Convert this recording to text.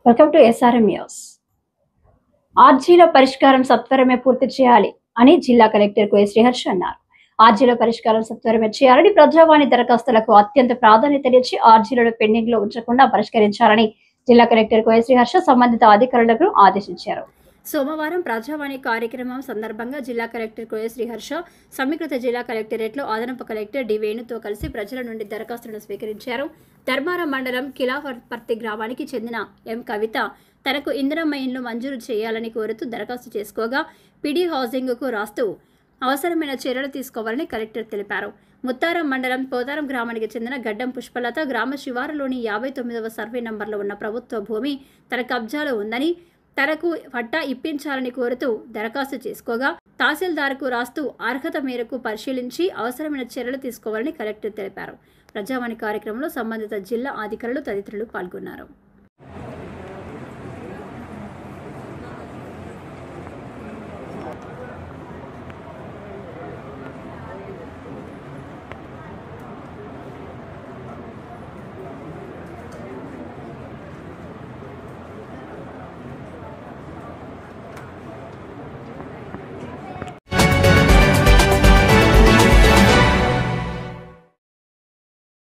Welcome to SRM news. ఆర్జీల పరిష్కారం సత్వరమే పూర్తి చేయాలి అని జిల్లా కలెక్టర్ కు శ్రీహర్ష అన్నారు. ఆర్జీల పరిష్కారం సత్వరమే చేయాలని, ప్రజావాణి దరఖాస్తులకు అత్యంత ప్రాధాన్యతనిచ్చి ఆర్జీలను పెండింగ్ లో ఉంచకుండా పరిష్కరించాలని జిల్లా కలెక్టర్ కు శ్రీహర్ష సంబంధిత అధికారులకు ఆదేశించారు. సోమవారం ప్రజావాణి కార్యక్రమం సందర్భంగా జిల్లా కలెక్టర్ కోయ శ్రీహర్ష సమీకృత జిల్లా కలెక్టరేట్లో అదనపు కలెక్టర్ డి వేణుతో కలిసి ప్రజల నుండి దరఖాస్తులను స్వీకరించారు. ధర్మారం మండలం కిలావర్పర్తి గ్రామానికి చెందిన ఎం కవిత తనకు ఇందిరమ్మ ఇండ్లు మంజూరు చేయాలని కోరుతూ దరఖాస్తు చేసుకోగా పిడి హౌసింగ్కు రాస్తూ అవసరమైన చర్యలు తీసుకోవాలని కలెక్టర్ తెలిపారు. ముత్తారం మండలం పోతారం గ్రామానికి చెందిన గడ్డం పుష్పలత గ్రామ శివారులోని 59వ సర్వే నంబర్లో ఉన్న ప్రభుత్వ భూమి తన కబ్జాలో ఉందని, తనకు పట్టా ఇప్పించాలని కోరుతూ దరఖాస్తు చేసుకోగా తహసీల్దార్కు రాస్తూ అర్హత మేరకు పరిశీలించి అవసరమైన చర్యలు తీసుకోవాలని కలెక్టర్ తెలిపారు. ప్రజావాణి కార్యక్రమంలో సంబంధిత జిల్లా అధికారులు తదితరులు పాల్గొన్నారు.